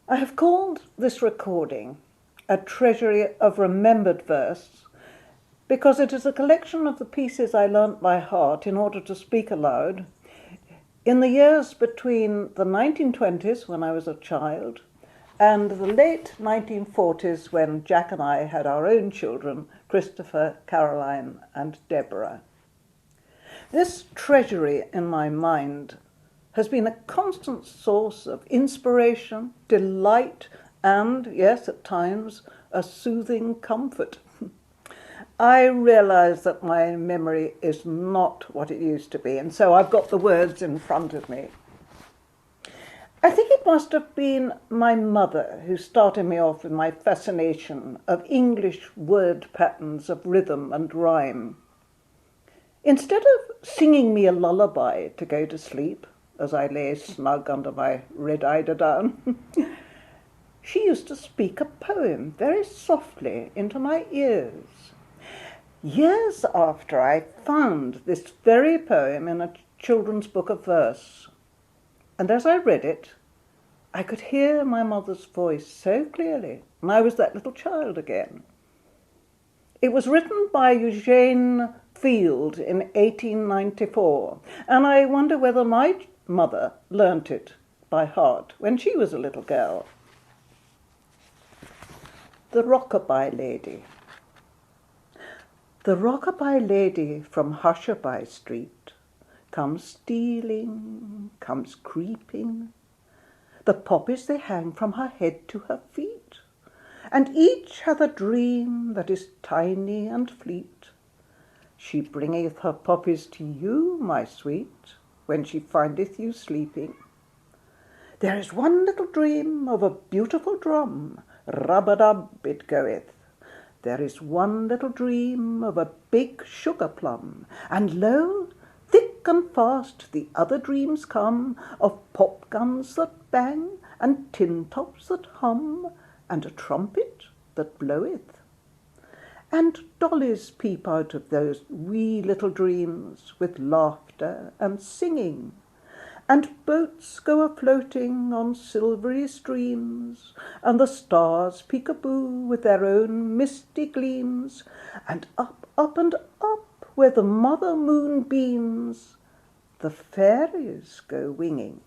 I have called this recording a treasury of remembered verse because it is a collection of the pieces I learnt by heart in order to speak aloud in the years between the 1920s, when I was a child, and the late 1940s, when Jack and I had our own children, Christopher, Caroline, and Deborah. This treasury in my mind has been a constant source of inspiration, delight, and, yes, at times, a soothing comfort. I realise that my memory is not what it used to be, and so I've got the words in front of me. I think it must have been my mother who started me off with my fascination of English word patterns of rhythm and rhyme. Instead of singing me a lullaby to go to sleep, as I lay snug under my red eiderdown, she used to speak a poem very softly into my ears. Years after, I found this very poem in a children's book of verse, and as I read it, I could hear my mother's voice so clearly, and I was that little child again. It was written by Eugene Field in 1894, and I wonder whether my mother learnt it by heart when she was a little girl. The Rockabye Lady. The Rockabye Lady from Hushabye Street comes stealing, comes creeping. The poppies they hang from her head to her feet, and each hath a dream that is tiny and fleet. She bringeth her poppies to you, my sweet, when she findeth you sleeping. There is one little dream of a beautiful drum, rub-a-dub it goeth. There is one little dream of a big sugar plum, and lo, thick and fast the other dreams come, of pop guns that bang, and tin tops that hum, and a trumpet that bloweth. And dollies peep out of those wee little dreams with laughter and singing, and boats go a-floating on silvery streams, and the stars peek-a-boo with their own misty gleams, and up, up and up, where the mother moon beams, the fairies go winging.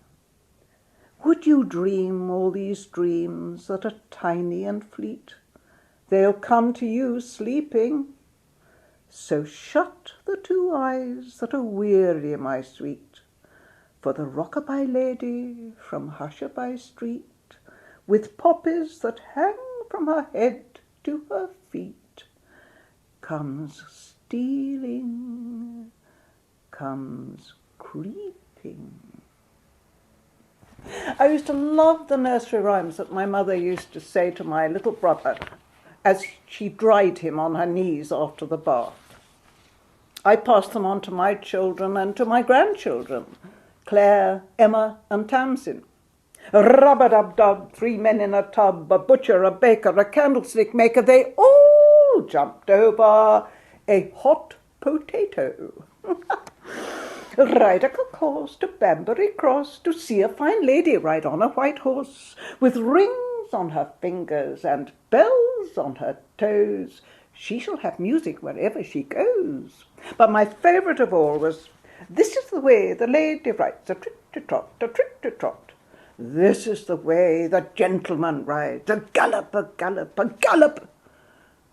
Would you dream all these dreams that are tiny and fleet? They'll come to you sleeping. So shut the two eyes that are weary, my sweet, for the Rockabye Lady from Hushabye Street, with poppies that hang from her head to her feet, comes stealing, comes creeping. I used to love the nursery rhymes that my mother used to say to my little brother as she dried him on her knees after the bath. I passed them on to my children and to my grandchildren, Claire, Emma, and Tamsin. Rub-a-dub-dub, 3 men in a tub, a butcher, a baker, a candlestick maker, they all jumped over a hot potato. Ride a cock-horse to Banbury Cross to see a fine lady ride on a white horse, with rings on her fingers and bells on her toes. She shall have music wherever she goes. But my favourite of all was, this is the way the lady rides, a trit-to-trot, a trit-to-trot. This is the way the gentleman rides, a gallop, a gallop, a gallop.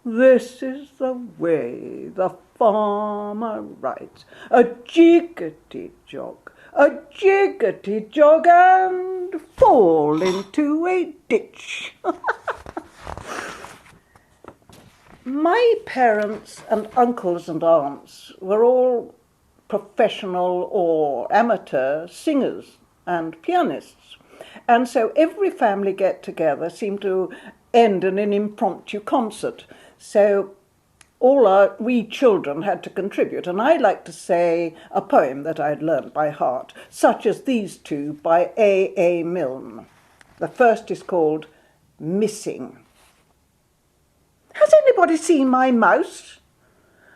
This is the way the farmer rides, a jiggity-jog, and fall into a ditch. My parents and uncles and aunts were all professional or amateur singers and pianists, and so every family get-together seemed to end in an impromptu concert. So all we children had to contribute, and I like to say a poem that I'd learnt by heart, such as these two by A. Milne. The first is called Missing. Has anybody seen my mouse?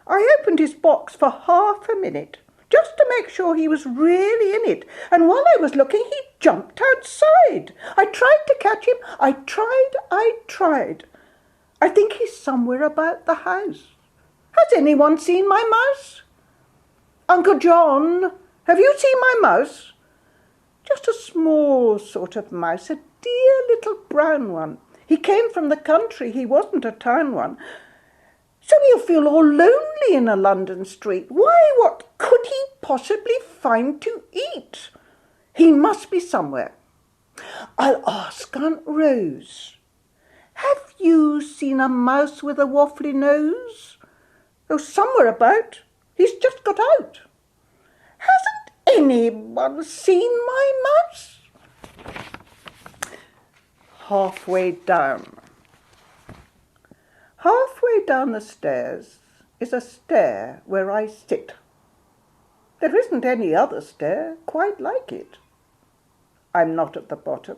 I opened his box for half a minute just to make sure he was really in it. And while I was looking, he jumped outside. I tried to catch him. I tried. I think he's somewhere about the house. Has anyone seen my mouse? Uncle John, have you seen my mouse? Just a small sort of mouse, a dear little brown one. He came from the country, he wasn't a town one. So he'll feel all lonely in a London street. Why, what could he possibly find to eat? He must be somewhere. I'll ask Aunt Rose. Have you seen a mouse with a waffly nose? Oh, somewhere about. He's just got out. Hasn't anyone seen my mouse? Halfway down. Halfway down the stairs is a stair where I sit. There isn't any other stair quite like it. I'm not at the bottom.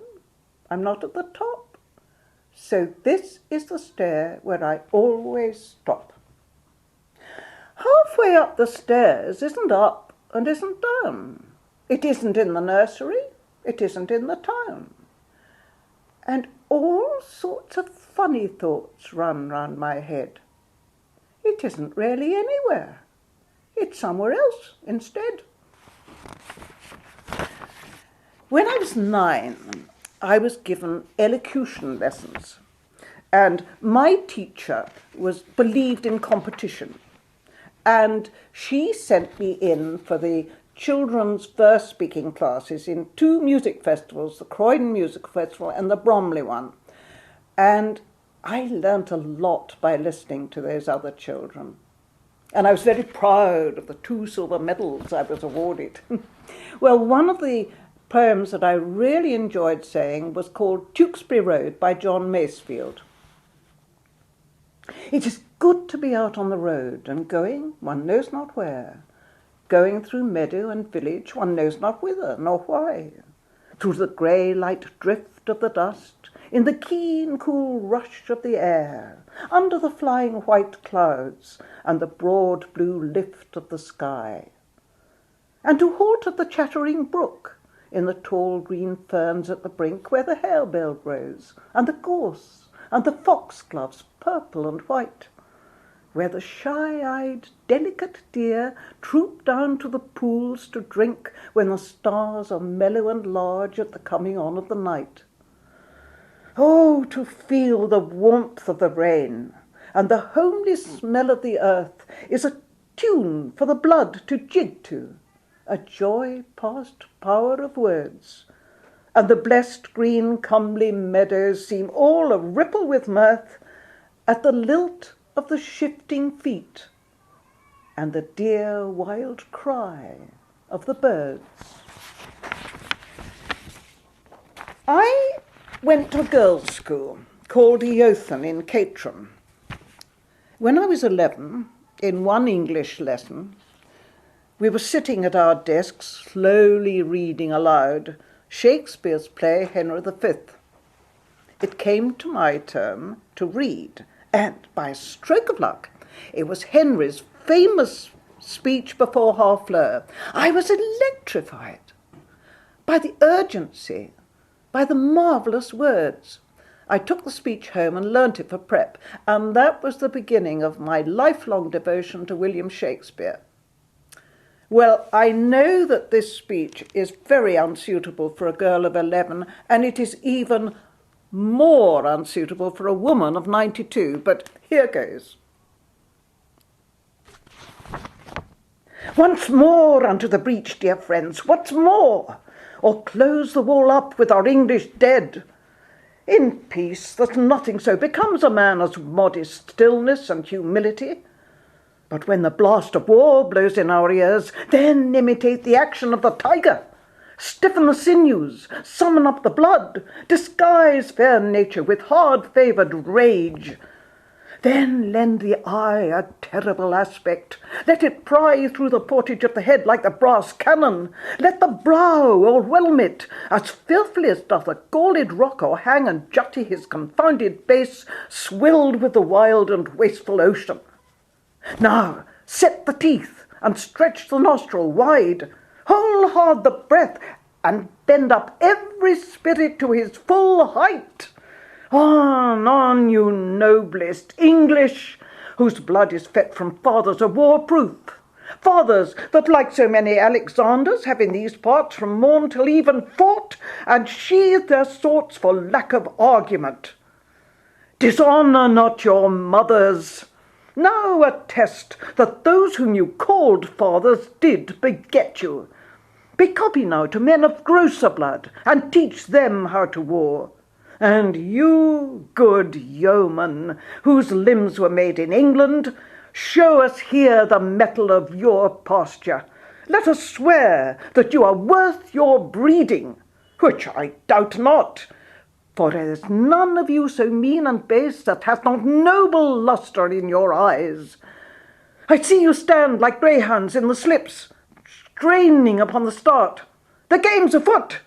I'm not at the top. So this is the stair where I always stop. Halfway up the stairs isn't up and isn't down. It isn't in the nursery. It isn't in the town. And all sorts of funny thoughts run round my head. It isn't really anywhere. It's somewhere else instead. When I was 9, I was given elocution lessons, and my teacher believed in competition, and she sent me in for the children's verse speaking classes in 2 music festivals, the Croydon Music Festival and the Bromley one. And I learnt a lot by listening to those other children. And I was very proud of the 2 silver medals I was awarded. Well, one of the poems that I really enjoyed saying was called Tewkesbury Road by John Masefield. It is good to be out on the road and going one knows not where, going through meadow and village one knows not whither nor why, through the grey light drift of the dust, in the keen cool rush of the air, under the flying white clouds and the broad blue lift of the sky, and to halt at the chattering brook, in the tall green ferns at the brink where the harebell grows, and the gorse, and the foxgloves purple and white, where the shy-eyed, delicate deer troop down to the pools to drink when the stars are mellow and large at the coming on of the night. Oh, to feel the warmth of the rain, and the homely smell of the earth is a tune for the blood to jig to, a joy past power of words, and the blessed green comely meadows seem all a ripple with mirth at the lilt of the shifting feet and the dear wild cry of the birds. I went to a girls' school called Eugene in Caterham. When I was 11, in one English lesson, we were sitting at our desks slowly reading aloud Shakespeare's play Henry V. It came to my turn to read, and by a stroke of luck, it was Henry's famous speech before Harfleur. I was electrified by the urgency, by the marvellous words. I took the speech home and learnt it for prep, and that was the beginning of my lifelong devotion to William Shakespeare. Well, I know that this speech is very unsuitable for a girl of 11, and it is even more unsuitable for a woman of 92, but here goes. Once more unto the breach, dear friends, once more, or close the wall up with our English dead. In peace, that nothing so becomes a man as modest stillness and humility. But when the blast of war blows in our ears, then imitate the action of the tiger. Stiffen the sinews, summon up the blood, disguise fair nature with hard-favoured rage. Then lend the eye a terrible aspect. Let it pry through the portage of the head like the brass cannon. Let the brow o'erwhelm it, as filthily as doth a galled rock o'erhang and jutty his confounded base, swelled with the wild and wasteful ocean. Now set the teeth, and stretch the nostril wide, hold hard the breath, and bend up every spirit to his full height. On, you noblest English, whose blood is fet from fathers of war-proof, fathers that, like so many Alexanders, have in these parts from morn till even fought, and sheathed their swords for lack of argument. Dishonour not your mothers. Now attest that those whom you called fathers did beget you. Be copy now to men of grosser blood, and teach them how to war. And you, good yeoman, whose limbs were made in England, show us here the mettle of your pasture. Let us swear that you are worth your breeding, which I doubt not, for there is none of you so mean and base that hath not noble lustre in your eyes. I see you stand like greyhounds in the slips, straining upon the start. The game's afoot.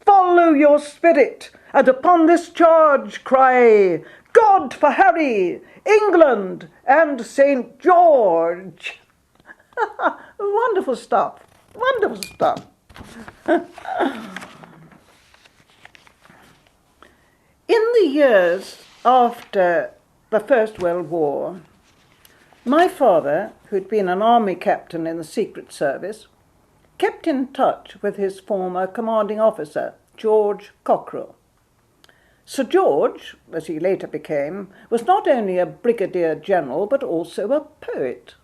Follow your spirit, and upon this charge cry, God for Harry, England, and St. George. Wonderful stuff, wonderful stuff. In the years after the First World War, my father, who'd been an army captain in the Secret Service, kept in touch with his former commanding officer, George Cockerill. Sir George, as he later became, was not only a brigadier general but also a poet.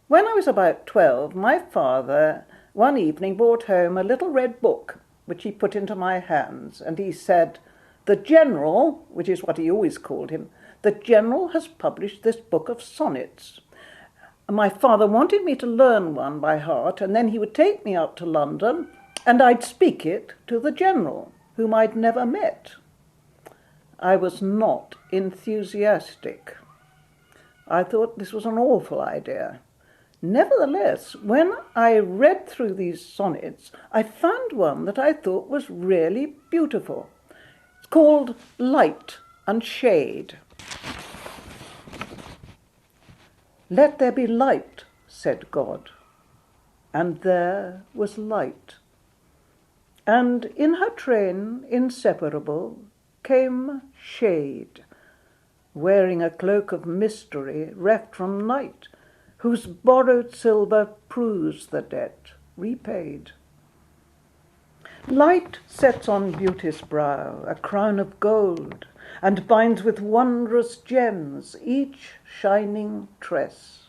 When I was about 12, my father one evening brought home a little red book, which he put into my hands, and he said, "The General," which is what he always called him, "the General has published this book of sonnets." My father wanted me to learn one by heart, and then he would take me up to London, and I'd speak it to the General, whom I'd never met. I was not enthusiastic. I thought this was an awful idea. Nevertheless, when I read through these sonnets, I found one that I thought was really beautiful. It's called Light and Shade. "Let there be light," said God, and there was light. And in her train, inseparable, came Shade, wearing a cloak of mystery reft from night, whose borrowed silver proves the debt repaid. Light sets on beauty's brow a crown of gold, and binds with wondrous gems each shining tress.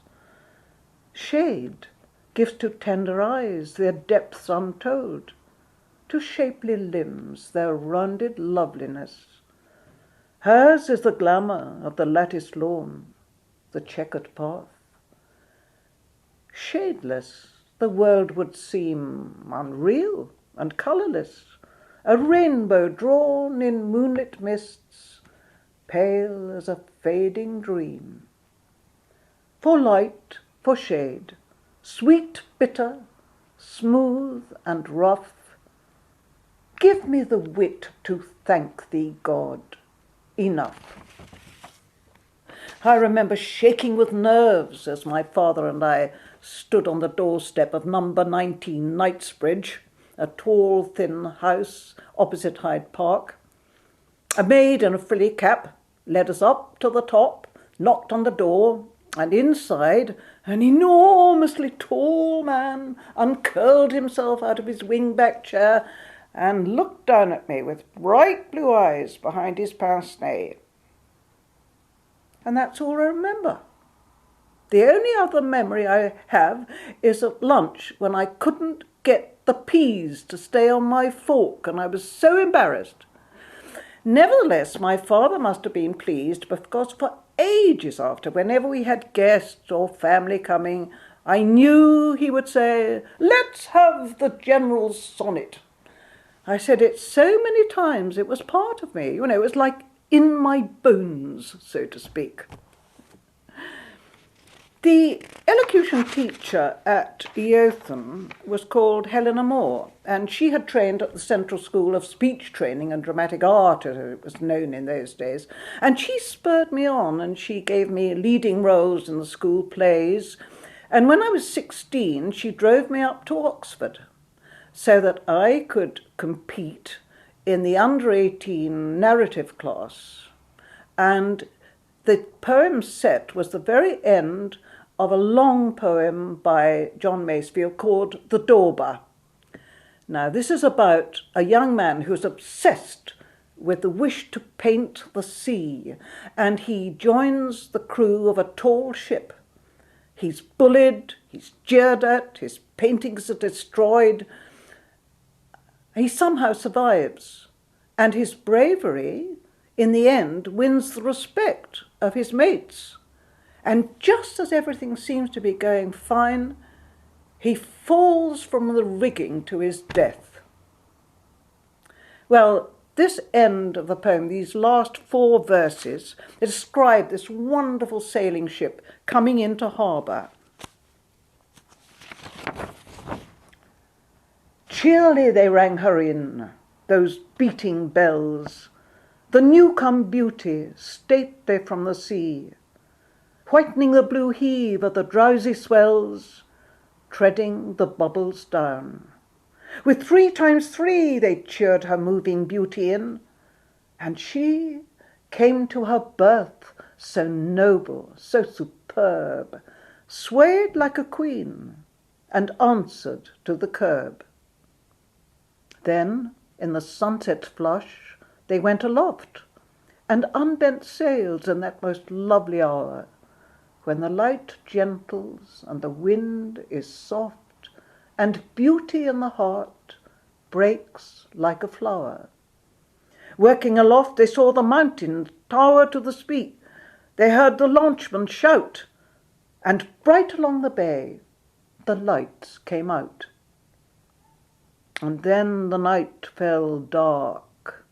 Shade gives to tender eyes their depths untold, to shapely limbs their rounded loveliness. Hers is the glamour of the latticed lawn, the checkered path. Shadeless, the world would seem unreal and colourless, a rainbow drawn in moonlit mists, pale as a fading dream. For light, for shade, sweet, bitter, smooth and rough, give me the wit to thank thee, God, enough. I remember shaking with nerves as my father and I stood on the doorstep of number 19 Knightsbridge, a tall, thin house opposite Hyde Park. A maid in a frilly cap led us up to the top, knocked on the door, and inside an enormously tall man uncurled himself out of his wing-back chair and looked down at me with bright blue eyes behind his pince-nez. And that's all I remember. The only other memory I have is at lunch when I couldn't get the peas to stay on my fork, and I was so embarrassed. Nevertheless, my father must have been pleased, because for ages after, whenever we had guests or family coming, I knew he would say, "Let's have the General's sonnet." I said it so many times it was part of me, it was like in my bones, so to speak. The elocution teacher at Eothen was called Helena Moore, and she had trained at the Central School of Speech Training and Dramatic Art, as it was known in those days, and she spurred me on, and she gave me leading roles in the school plays, And when I was 16, she drove me up to Oxford so that I could compete in the under-18 narrative class. And the poem set was the very end of a long poem by John Masefield called The Dauber. Now, this is about a young man who's obsessed with the wish to paint the sea, and he joins the crew of a tall ship. He's bullied, he's jeered at, his paintings are destroyed. He somehow survives, and his bravery, in the end, wins the respect of his mates. And just as everything seems to be going fine, he falls from the rigging to his death. Well, this end of the poem, these last 4 verses, describe this wonderful sailing ship coming into harbour. Cheerily they rang her in, those beating bells, the new-come beauty, state they from the sea, whitening the blue heave of the drowsy swells, treading the bubbles down. With 3 times 3 they cheered her moving beauty in, and she came to her birth so noble, so superb, swayed like a queen, and answered to the curb. Then, in the sunset flush, they went aloft, and unbent sails in that most lovely hour, when the light gentles and the wind is soft, and beauty in the heart breaks like a flower. Working aloft, they saw the mountain tower to the sea. They heard the launchman shout, and bright along the bay the lights came out. And then the night fell dark,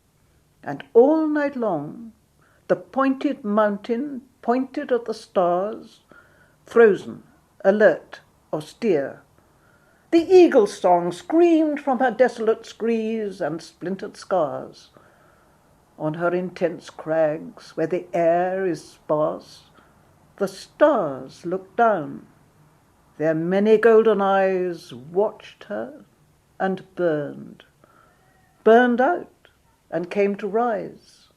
and all night long the pointed mountain pointed at the stars, frozen, alert, austere. The eagle's song screamed from her desolate screes and splintered scars. On her intense crags, where the air is sparse, the stars looked down. Their many golden eyes watched her and burned out and came to rise.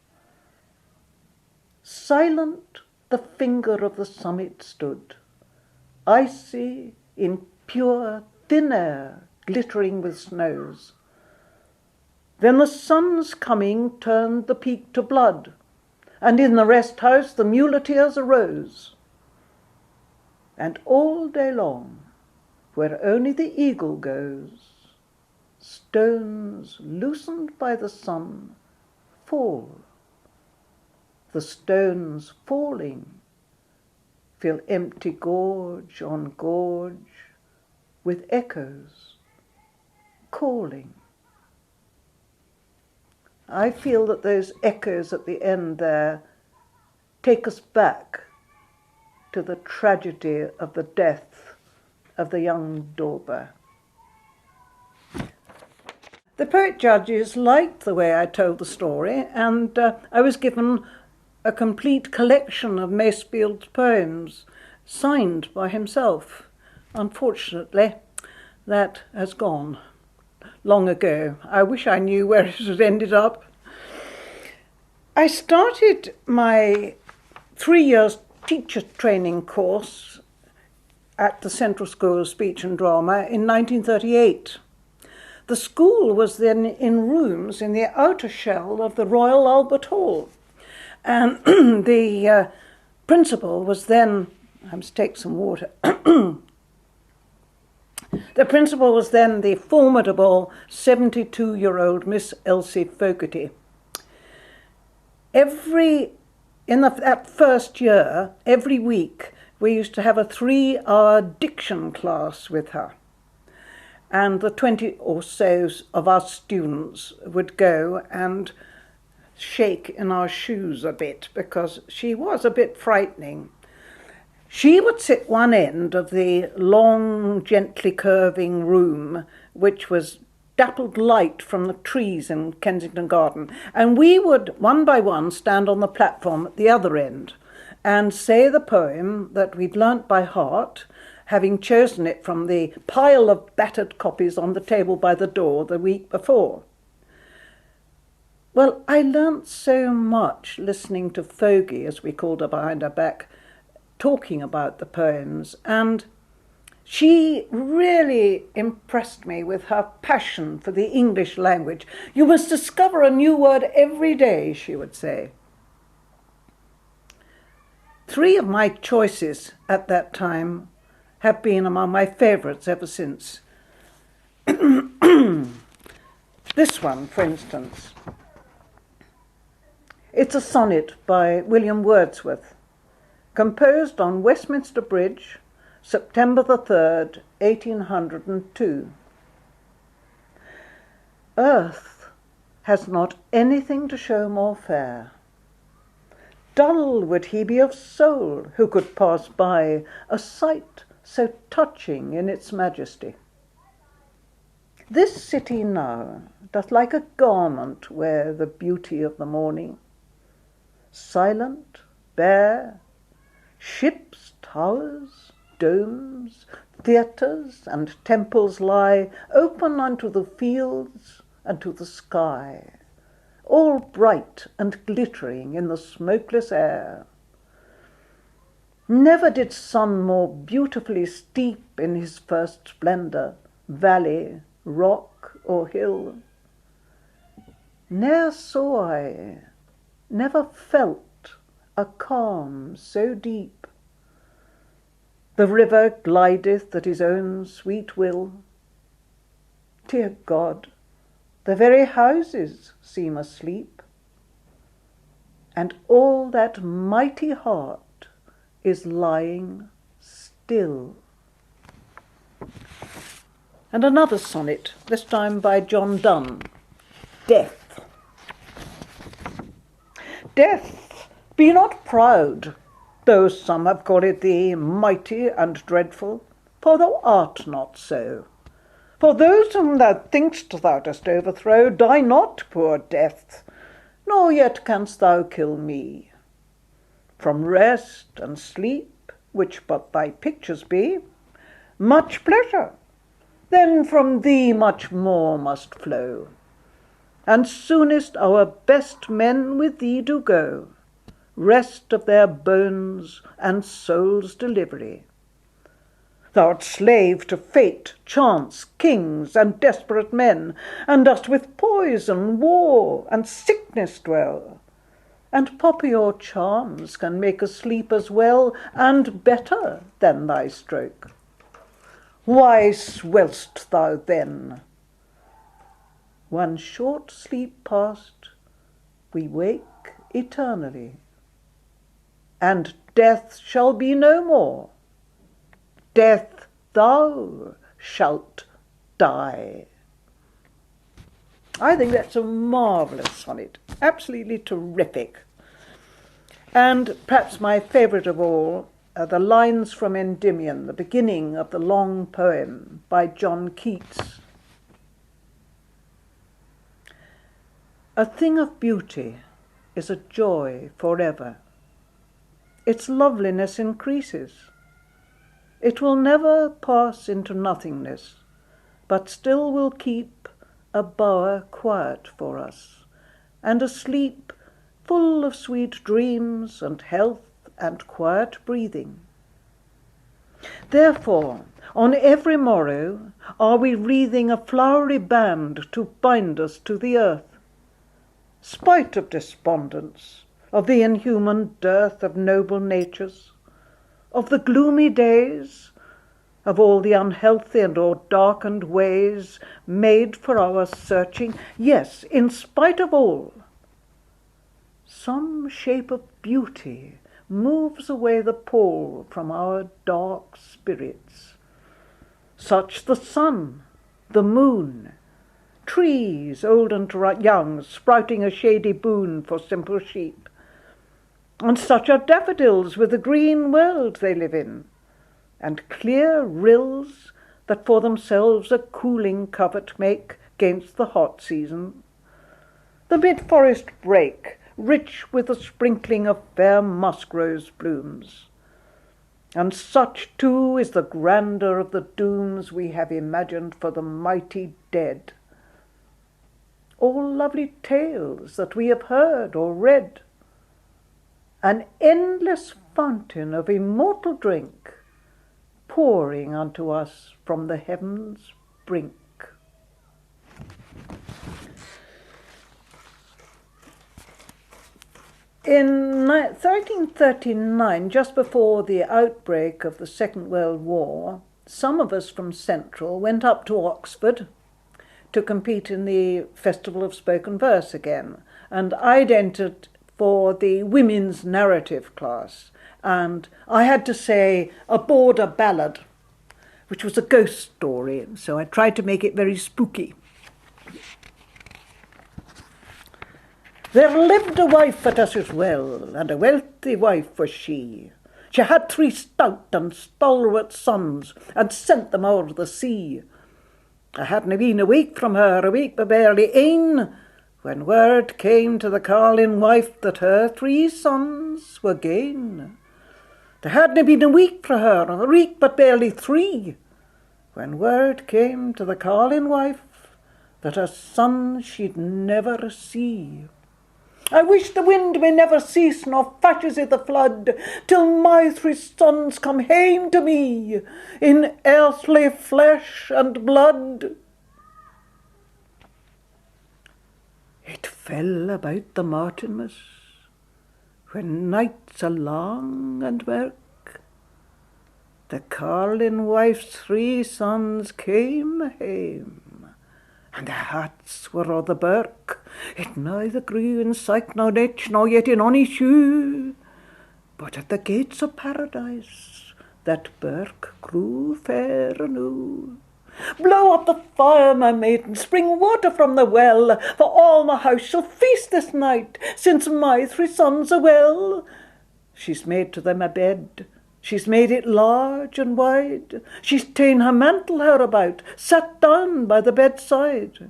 Silent the finger of the summit stood, icy in pure thin air, glittering with snows. Then the sun's coming turned the peak to blood, and in the rest house the muleteers arose. And all day long, where only the eagle goes, stones loosened by the sun fall. The stones falling fill empty gorge on gorge with echoes calling. I feel that those echoes at the end there take us back to the tragedy of the death of the young Dauber. The poet judges liked the way I told the story, and I was given a complete collection of Masefield's poems, signed by himself. Unfortunately, that has gone long ago. I wish I knew where it had ended up. I started my 3 years teacher training course at the Central School of Speech and Drama in 1938. The school was then in rooms in the outer shell of the Royal Albert Hall. And the principal was then, I must take some water. The principal was then the formidable 72-year-old Miss Elsie Fogarty. That first year, every week, we used to have a 3-hour diction class with her. And the 20 or so of our students would go and shake in our shoes a bit, because she was a bit frightening. She would sit one end of the long, gently curving room, which was dappled light from the trees in Kensington Garden, and we would, one by one, stand on the platform at the other end and say the poem that we'd learnt by heart, having chosen it from the pile of battered copies on the table by the door the week before. Well, I learnt so much listening to Fogey, as we called her behind her back, talking about the poems, and she really impressed me with her passion for the English language. You must discover a new word every day, she would say. 3 of my choices at that time have been among my favourites ever since. This one, for instance. It's a sonnet by William Wordsworth, composed on Westminster Bridge, September the 3rd, 1802. Earth has not anything to show more fair. Dull would he be of soul who could pass by a sight so touching in its majesty. This city now doth like a garment wear the beauty of the morning. Silent, bare, ships, towers, domes, theatres, and temples lie open unto the fields and to the sky, all bright and glittering in the smokeless air. Never did sun more beautifully steep in his first splendour valley, rock, or hill. Ne'er saw I, never felt a calm so deep. The river glideth at his own sweet will. Dear God, the very houses seem asleep, and all that mighty heart is lying still. And another sonnet, this time by John Donne, Death. Death, be not proud, though some have called thee mighty and dreadful, for thou art not so. For those whom thou think'st thou dost overthrow die not, poor Death, nor yet canst thou kill me. From rest and sleep, which but thy pictures be, much pleasure, then from thee much more must flow. And soonest our best men with thee do go, rest of their bones and souls' delivery. Thou'rt slave to fate, chance, kings, and desperate men, and dost with poison, war, and sickness dwell. And popular charms can make us sleep as well and better than thy stroke. Why swell'st thou then? One short sleep past, we wake eternally, and death shall be no more. Death, thou shalt die. I think that's a marvellous sonnet, absolutely terrific. And perhaps my favourite of all are the lines from Endymion, the beginning of the long poem by John Keats. A thing of beauty is a joy forever. Its loveliness increases. It will never pass into nothingness, but still will keep a bower quiet for us, and a sleep full of sweet dreams and health and quiet breathing. Therefore, on every morrow are we wreathing a flowery band to bind us to the earth, spite of despondence, of the inhuman dearth of noble natures, of the gloomy days, of all the unhealthy and all darkened ways made for our searching. Yes, in spite of all, some shape of beauty moves away the pall from our dark spirits. Such the sun, the moon, trees old and young, sprouting a shady boon for simple sheep. And such are daffodils with the green world they live in, and clear rills that for themselves a cooling covert make 'gainst the hot season. The mid-forest brake, rich with a sprinkling of fair musk-rose blooms. And such too is the grandeur of the dooms we have imagined for the mighty dead. All lovely tales that we have heard or read, an endless fountain of immortal drink, pouring unto us from the heavens' brink. In 1339, just before the outbreak of the Second World War, some of us from Central went up to Oxford to compete in the Festival of Spoken Verse again, and I'd entered for the women's narrative class, and I had to say a border ballad, which was a ghost story, so I tried to make it very spooky. There lived a wife at Well, and a wealthy wife was she. She had 3 stout and stalwart sons, and sent them o'er the sea. I hadna been a week from her, a week but barely ane, when word came to the carlin wife that her 3 sons were gane. There hadna been a week fra her, a week but barely 3, when word came to the carlin wife that her son she'd never see. I wish the wind may never cease, nor fashes i' the flood, till my 3 sons come hame to me in earthly flesh and blood. It fell about the Martinmas, when nights are long and mirk, the carlin wife's 3 sons came hame, and their hats were o' the birk. It neither grew in syke nor ditch, nor yet in ony shoe, but at the gates of paradise that birk grew fair anew. Blow up the fire, my maidens, bring water from the well, for all my house shall feast this night, since my 3 sons are well. She's made to them a bed, she's made it large and wide, she's ta'en her mantle her about, sat down by the bedside.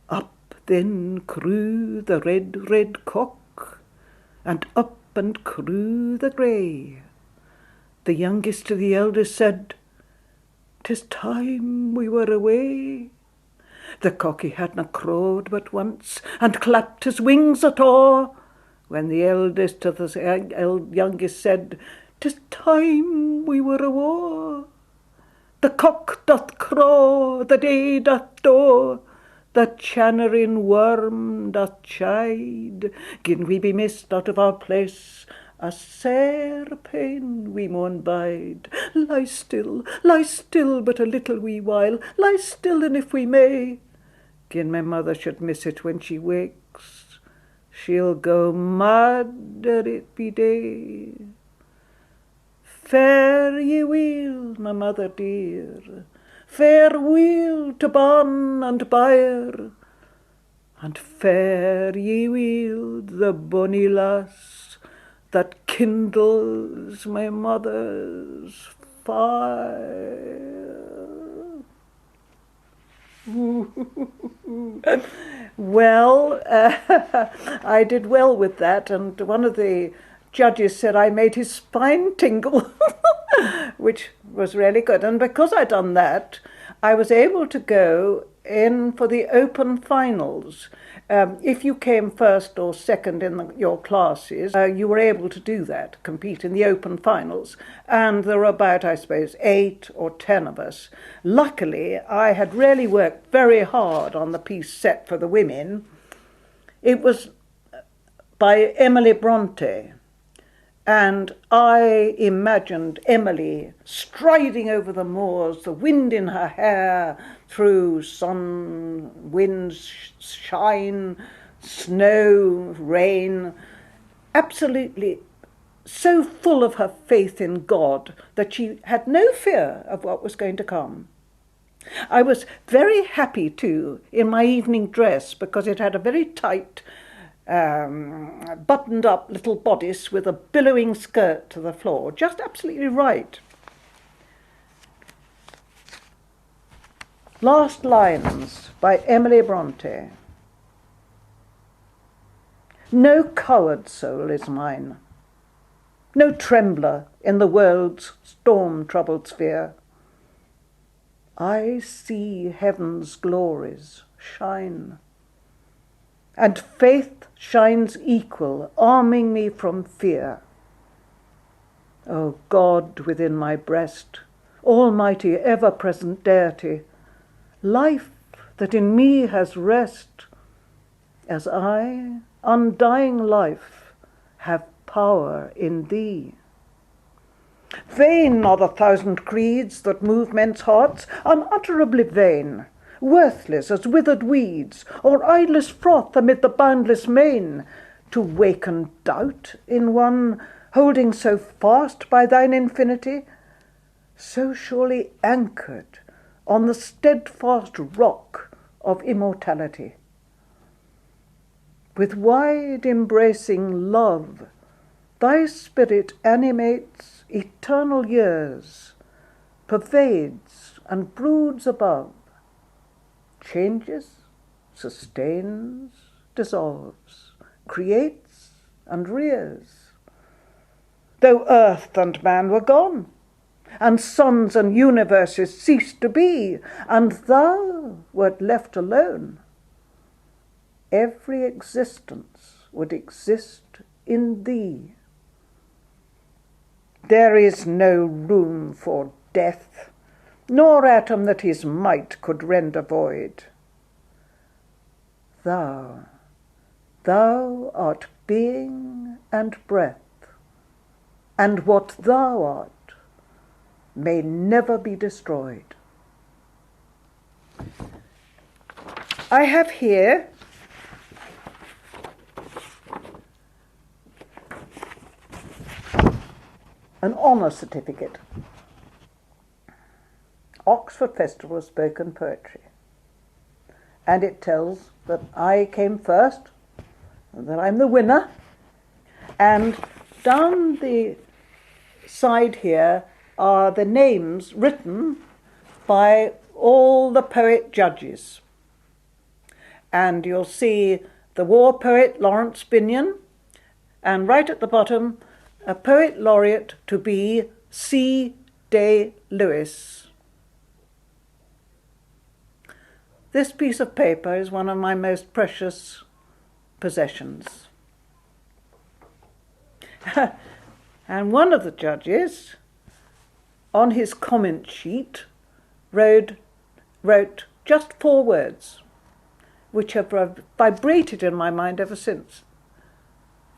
Up then crew the red cock, and up and crew the grey. The youngest to the eldest said, "'Tis time we were away." The cocky hadna crowed but once, and clapped his wings at all, when the eldest to the youngest said, "'Tis time we were awa'." The cock doth crow, the day doth doe, the channerin worm doth chide. Gin we be missed out of our place, a sair pain we maun bide. Lie still but a little wee while, lie still, and if we may, gin my mother should miss it when she wakes, she'll go mad ere it be day. Fare ye weel, my mother dear, fareweel to barn and byre, and fare ye weel the bonny lass that kindles my mother's fire. Well, I did well with that, and one of the judges said I made his spine tingle, which was really good. And because I'd done that, I was able to go in for the open finals. If you came first or second in your classes, you were able to do that, compete in the open finals. And there were about, I suppose, 8 or 10 of us. Luckily, I had really worked very hard on the piece set for the women. It was by Emily Bronte. And I imagined Emily striding over the moors, the wind in her hair, through sun, wind, shine, snow, rain, absolutely so full of her faith in God that she had no fear of what was going to come. I was very happy too in my evening dress, because it had a very tight buttoned up little bodice with a billowing skirt to the floor, just absolutely right. Last lines by Emily Bronte. No coward soul is mine. no trembler in the world's storm-troubled sphere. I see heaven's glories shine, and faith shines equal, arming me from fear. O God within my breast, almighty, ever-present deity, life that in me has rest, as I, undying life, have power in thee. Vain are the thousand creeds that move men's hearts, unutterably vain, worthless as withered weeds, or idlest froth amid the boundless main, to waken doubt in one holding so fast by thine infinity, so surely anchored on the steadfast rock of immortality. With wide embracing love, thy spirit animates eternal years, pervades and broods above, changes, sustains, dissolves, creates and rears. Though earth and man were gone, and suns and universes ceased to be, and thou wert left alone, every existence would exist in thee. There is no room for death, nor atom that his might could render void. Thou art being and breath, and what thou art may never be destroyed. I have here an honour certificate. Oxford Festival of Spoken Poetry. And it tells that I came first, that I'm the winner, and down the side here are the names written by all the poet judges. And you'll see the war poet Lawrence Binyon, and right at the bottom, a poet laureate to be C. Day Lewis. This piece of paper is one of my most precious possessions. And one of the judges, on his comment sheet, wrote just 4 words, which have vibrated in my mind ever since.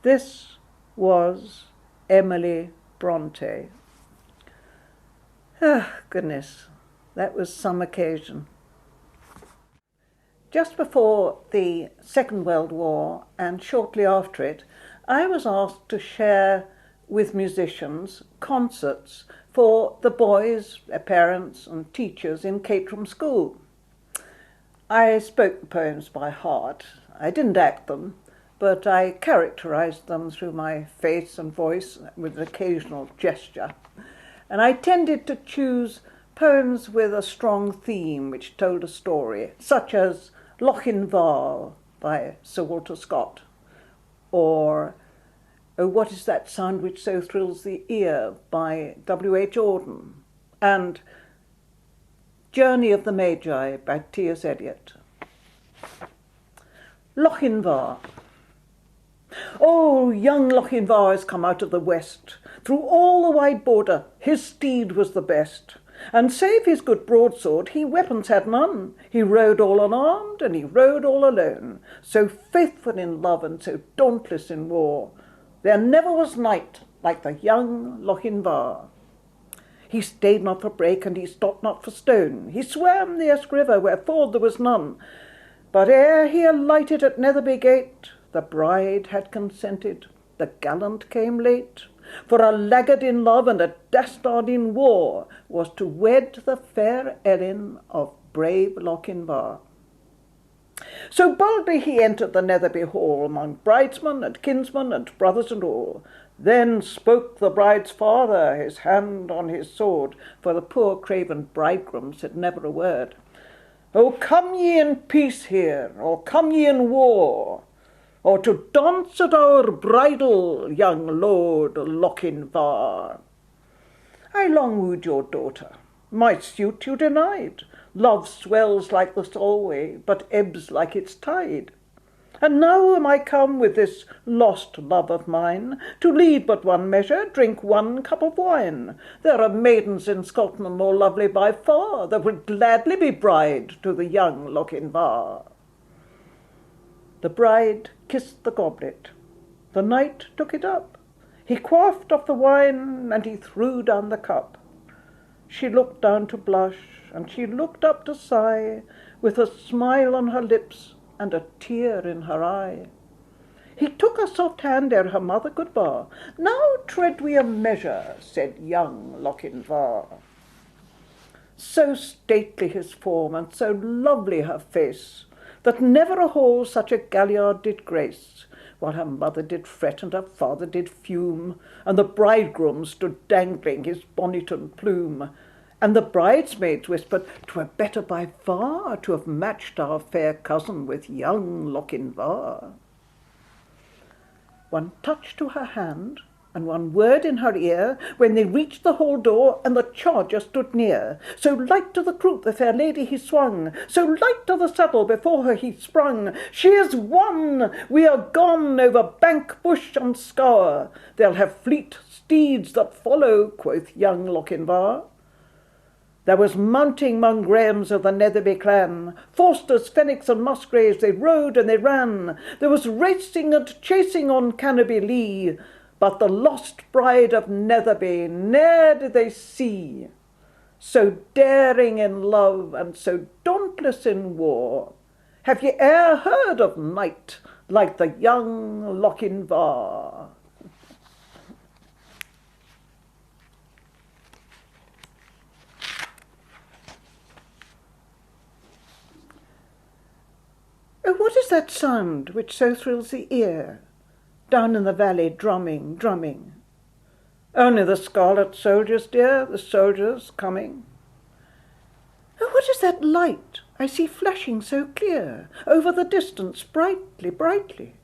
This was Emily Bronte. Oh, goodness, that was some occasion. Just before the Second World War and shortly after it, I was asked to share with musicians concerts for the boys, their parents and teachers in Caterham School. I spoke the poems by heart. I didn't act them, but I characterised them through my face and voice with an occasional gesture. And I tended to choose poems with a strong theme which told a story, such as Lochinvar by Sir Walter Scott, or Oh, What Is That Sound Which So Thrills the Ear by W.H. Auden, and Journey of the Magi by T.S. Eliot. Lochinvar. Oh, young Lochinvar has come out of the west. Through all the wide border his steed was the best. And save his good broadsword, he weapons had none. He rode all unarmed, and he rode all alone. So faithful in love, and so dauntless in war, there never was knight like the young Lochinvar. He stayed not for brake, and he stopped not for stone. He swam the Esk river, where ford there was none. But ere he alighted at Netherby gate, the bride had consented, the gallant came late. For a laggard in love and a dastard in war was to wed the fair Ellen of brave Lochinvar. So boldly he entered the Netherby hall, among bridesmen and kinsmen and brothers and all. Then spoke the bride's father, his hand on his sword, for the poor craven bridegroom said never a word. Oh, come ye in peace here, or come ye in war? or to dance at our bridal, young Lord Lochinvar. I long wooed your daughter, my suit you denied. Love swells like the Solway, but ebbs like its tide. And now am I come with this lost love of mine, to lead but one measure, drink one cup of wine. There are maidens in Scotland more lovely by far, that would gladly be bride to the young Lochinvar. The bride kissed the goblet. The knight took it up. He quaffed off the wine, and he threw down the cup. She looked down to blush, and she looked up to sigh, with a smile on her lips and a tear in her eye. He took her soft hand ere her mother could bar. Now tread we a measure, said young Lochinvar. So stately his form, and so lovely her face, that never a hall such a galliard did grace, while her mother did fret and her father did fume, and the bridegroom stood dangling his bonnet and plume, and the bridesmaids whispered, 'Twere better by far to have matched our fair cousin with young Lochinvar. One touch to her hand, and one word in her ear, when they reached the hall door, and the charger stood near. So light to the croup the fair lady he swung, so light to the saddle before her he sprung. She is won! We are gone over bank, bush, and scaur. They'll have fleet steeds that follow, quoth young Lochinvar. There was mounting 'mong Grahams of the Netherby clan, Forsters, Fenwicks, and Musgraves, they rode and they ran. There was racing and chasing on Cannoby Lee, but the lost bride of Netherby ne'er did they see. So daring in love and so dauntless in war, have ye e'er heard of knight like the young Lochinvar? Oh, what is that sound which so thrills the ear? Down in the valley drumming, drumming. Only the scarlet soldiers, dear, the soldiers coming. Oh, what is that light I see flashing so clear over the distance, brightly, brightly?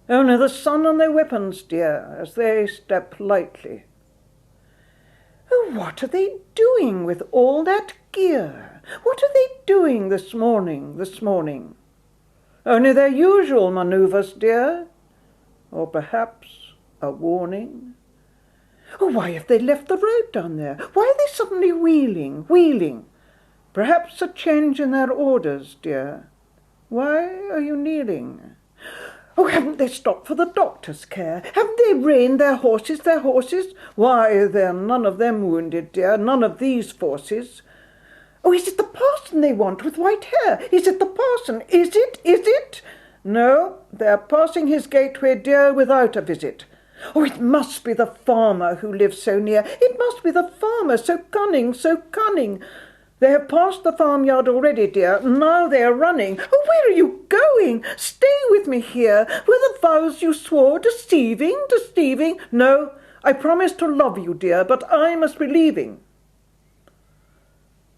Only the sun and their weapons, dear, as they step lightly. Oh, what are they doing with all that gear? What are they doing this morning, this morning? Only their usual manoeuvres, dear, or perhaps a warning. Oh, why have they left the road down there? Why are they suddenly wheeling, wheeling? Perhaps a change in their orders, dear. Why are you kneeling? Oh, haven't they stopped for the doctor's care? Haven't they reined their horses, their horses? Why, they're none of them wounded, dear, none of these forces. Oh, is it the parson they want with white hair? Is it the parson? Is it? Is it? No, they're passing his gateway, dear, without a visit. Oh, it must be the farmer who lives so near. It must be the farmer, so cunning, so cunning. They have passed the farmyard already, dear. Now they are running. Oh, where are you going? Stay with me here. Were the vows you swore deceiving, deceiving? No, I promised to love you, dear, but I must be leaving.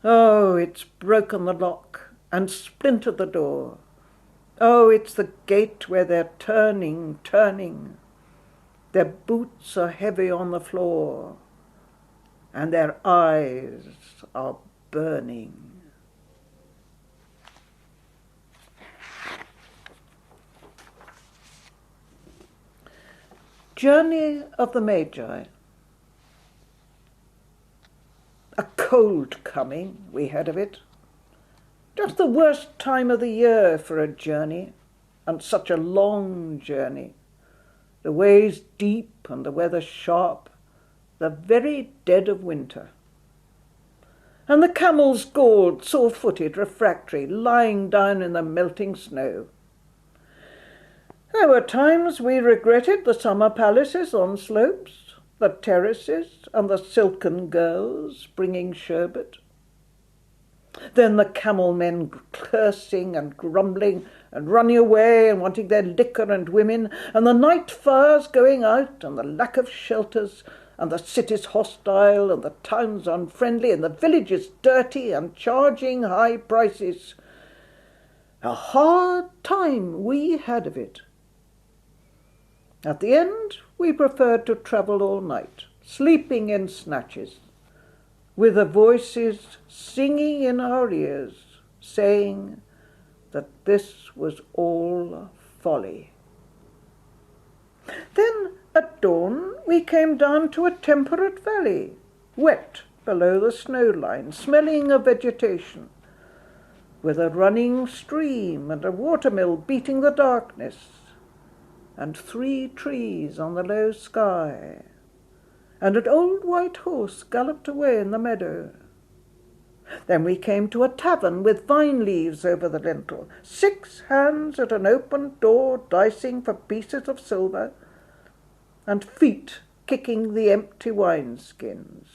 Oh, it's broken the lock and splintered the door. Oh, it's the gate where they're turning, turning. Their boots are heavy on the floor, and their eyes are burning. Journey of the Magi. A cold coming, we heard of it. Just the worst time of the year for a journey, and such a long journey. The ways deep and the weather sharp, the very dead of winter. And the camels galled, sore-footed, refractory, lying down in the melting snow. There were times we regretted the summer palaces on slopes, the terraces and the silken girls bringing sherbet. Then the camel men cursing and grumbling and running away and wanting their liquor and women, and the night fires going out, and the lack of shelters, and the cities hostile, and the towns unfriendly, and the villages dirty, and charging high prices. A hard time we had of it, At the end, we preferred to travel all night, sleeping in snatches, with the voices singing in our ears, saying that this was all folly. Then, at dawn, we came down to a temperate valley, wet below the snow line, smelling of vegetation, with a running stream and a watermill beating the darkness, and 3 trees on the low sky, and an old white horse galloped away in the meadow. Then we came to a tavern with vine leaves over the lintel, 6 hands at an open door dicing for pieces of silver, and feet kicking the empty wineskins.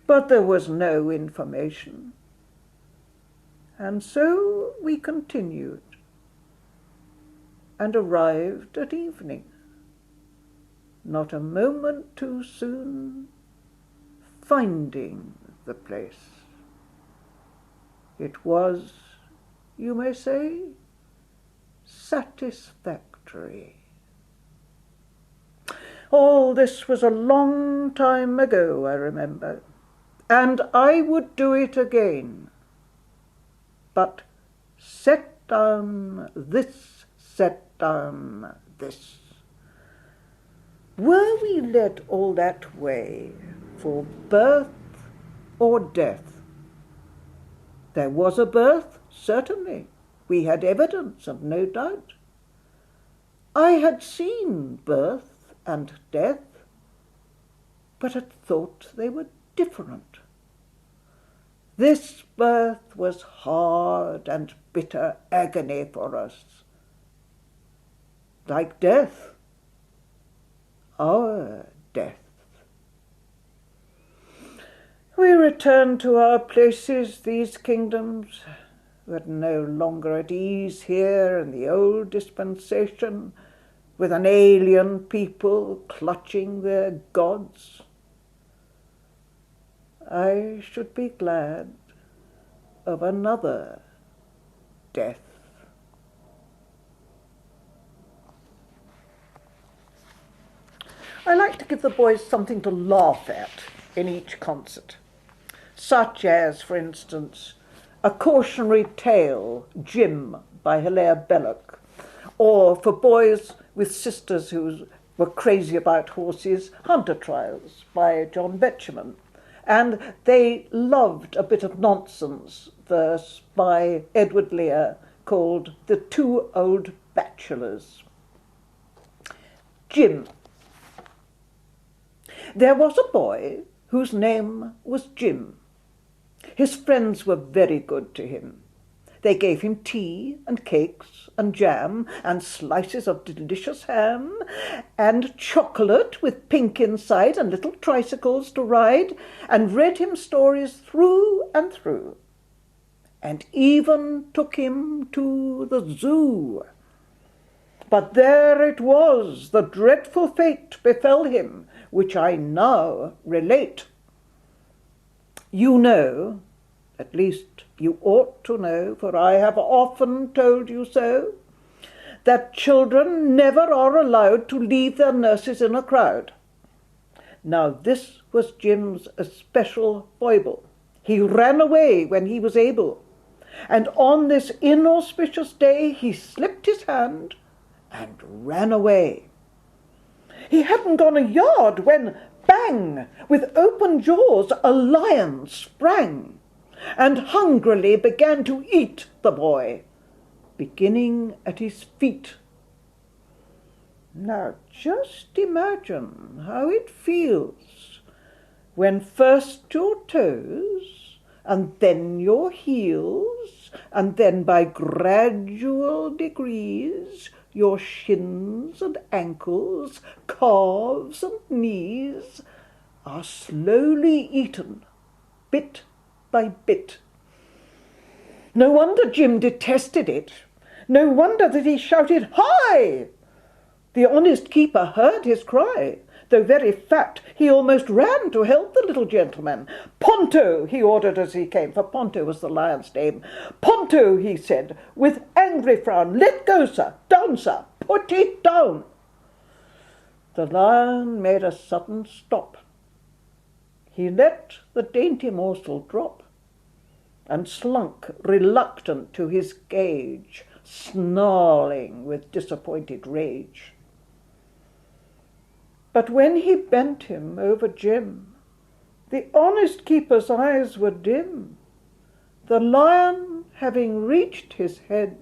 But there was no information. And so we continued, and arrived at evening, not a moment too soon, finding the place. It was, you may say, satisfactory. All this was a long time ago, I remember, and I would do it again. But set down this, set down this. Were we led all that way for birth or death? There was a birth, certainly. We had evidence and no doubt. I had seen birth and death, but had thought they were different. This birth was hard and bitter agony for us. Like death, our death. We returned to our places, these kingdoms, were no longer at ease here in the old dispensation, with an alien people clutching their gods. I should be glad of another death. I like to give the boys something to laugh at in each concert, such as, for instance, A Cautionary Tale, Jim, by Hilaire Belloc, or for boys with sisters who were crazy about horses, Hunter Trials by John Betjeman. And they loved a bit of nonsense verse by Edward Lear called The 2 Old Bachelors. Jim. There was a boy whose name was Jim. His friends were very good to him. They gave him tea and cakes and jam and slices of delicious ham and chocolate with pink inside and little tricycles to ride, and read him stories through and through, and even took him to the zoo. But there it was, the dreadful fate befell him, which I now relate. You know, at least you ought to know, for I have often told you so, that children never are allowed to leave their nurses in a crowd. Now this was Jim's especial foible. He ran away when he was able, and on this inauspicious day he slipped his hand and ran away. He hadn't gone a yard when, bang, with open jaws a lion sprang, and hungrily began to eat the boy, beginning at his feet. Now just imagine how it feels when first your toes, and then your heels, and then by gradual degrees your shins and ankles, calves and knees are slowly eaten, bit by bit. No wonder Jim detested it. No wonder that he shouted, "Hi!" The honest keeper heard his cry. Though very fat, he almost ran to help the little gentleman. "Ponto," he ordered as he came, for Ponto was the lion's name. "Ponto," he said, with angry frown, "let go, sir. Down, sir. Put it down." The lion made a sudden stop. He let the dainty morsel drop, and slunk reluctant to his cage, snarling with disappointed rage. But when he bent him over Jim, the honest keeper's eyes were dim. The lion having reached his head,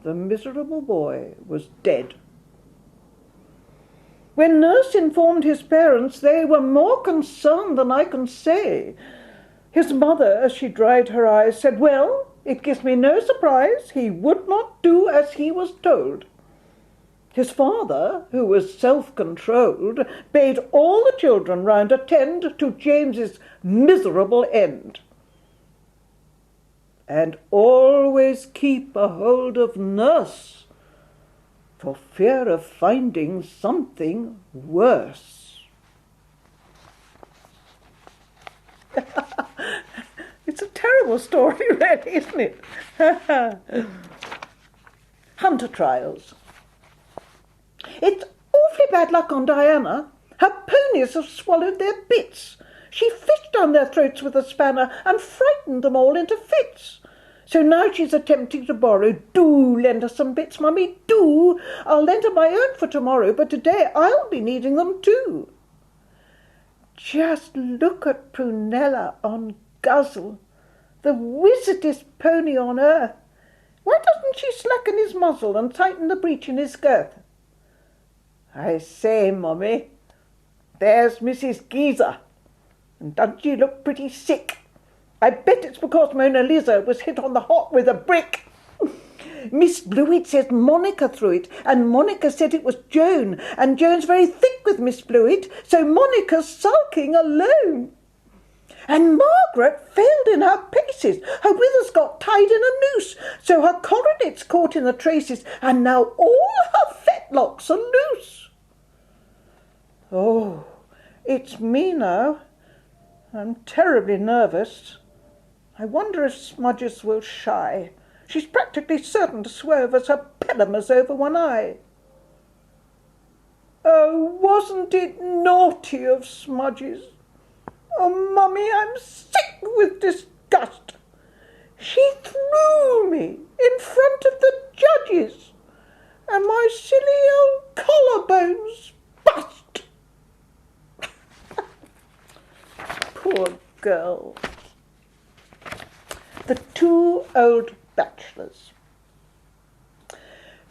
the miserable boy was dead. When nurse informed his parents, they were more concerned than I can say. His mother, as she dried her eyes, said, "Well, it gives me no surprise, he would not do as he was told." His father, who was self-controlled, bade all the children round attend to James's miserable end, and always keep a hold of nurse, for fear of finding something worse. It's a terrible story, really, isn't it? Hunter trials. It's awfully bad luck on Diana. Her ponies have swallowed their bits. She fished down their throats with a spanner and frightened them all into fits. So now she's attempting to borrow. "Do lend her some bits, Mummy, do. I'll lend her my own for tomorrow, but today I'll be needing them too." Just look at Prunella on Guzzle, the wizardest pony on earth. Why doesn't she slacken his muzzle and tighten the breech in his girth? I say, Mummy, there's Mrs. Geezer, and doesn't she look pretty sick? I bet it's because Mona Lisa was hit on the hop with a brick. Miss Blewett says Monica threw it, and Monica said it was Joan, and Joan's very thick with Miss Blewett, so Monica's sulking alone. And Margaret failed in her paces, her withers got tied in a noose, so her coronet's caught in the traces, and now all her fetlocks are loose. Oh, it's me now. I'm terribly nervous. I wonder if Smudges will shy. She's practically certain to swerve as her pelamus over one eye. Oh, wasn't it naughty of Smudges? Oh, Mummy, I'm sick with disgust. She threw me in front of the judges, and my silly old collarbones bust. Poor girl. The two old bachelors.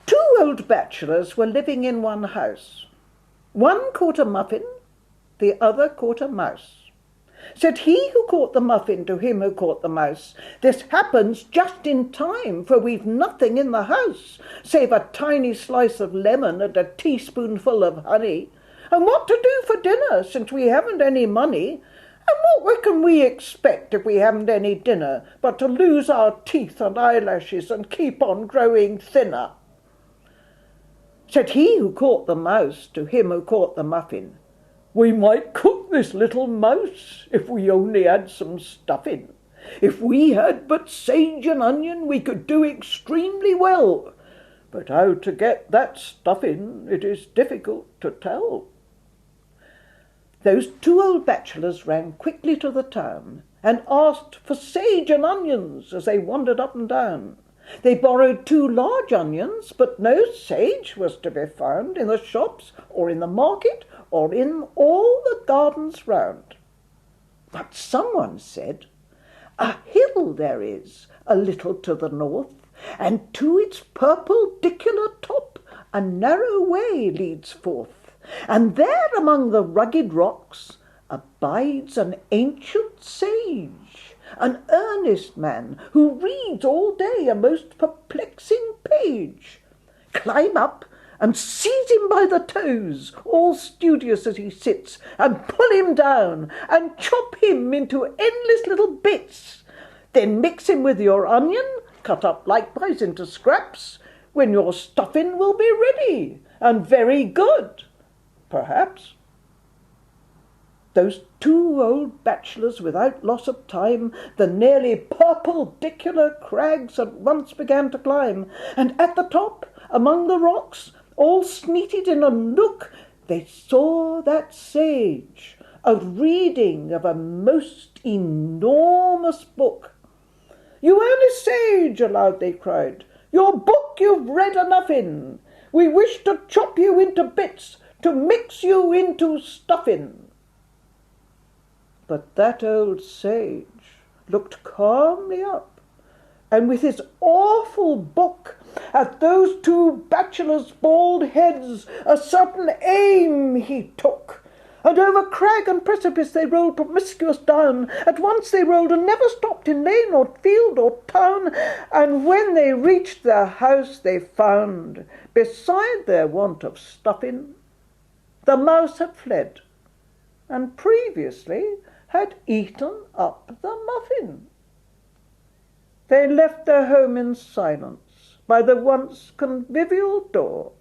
Two old bachelors were living in one house. One caught a muffin, the other caught a mouse. Said he who caught the muffin to him who caught the mouse, "This happens just in time, for we've nothing in the house, save a tiny slice of lemon and a teaspoonful of honey. And what to do for dinner, since we haven't any money? And what can we expect if we haven't any dinner, but to lose our teeth and eyelashes and keep on growing thinner?" Said he who caught the mouse to him who caught the muffin, "We might cook this little mouse if we only had some stuffing. If we had but sage and onion, we could do extremely well. But how to get that stuffing, it is difficult to tell." Those two old bachelors ran quickly to the town and asked for sage and onions as they wandered up and down. They borrowed 2 large onions, but no sage was to be found in the shops or in the market or in all the gardens round. But someone said, "A hill there is, a little to the north, and to its perpendicular top a narrow way leads forth. And there among the rugged rocks abides an ancient sage, an earnest man, who reads all day a most perplexing page. Climb up and seize him by the toes, all studious as he sits, and pull him down, and chop him into endless little bits. Then mix him with your onion, cut up likewise into scraps, when your stuffing will be ready, and very good, perhaps." Those two old bachelors, without loss of time, the nearly perpendicular crags at once began to climb, and at the top, among the rocks, all sneated in a nook, they saw that sage out reading of a most enormous book. "You earnest sage," aloud they cried, "your book you've read enough in. We wish to chop you into bits, to mix you into stuffing." But that old sage looked calmly up, and with his awful book at those two bachelors' bald heads a certain aim he took, and over crag and precipice they rolled promiscuous down. At once they rolled and never stopped in lane or field or town, and when they reached their house they found, beside their want of stuffing, the mouse had fled, and previously had eaten up the muffin. They left their home in silence by the once convivial door,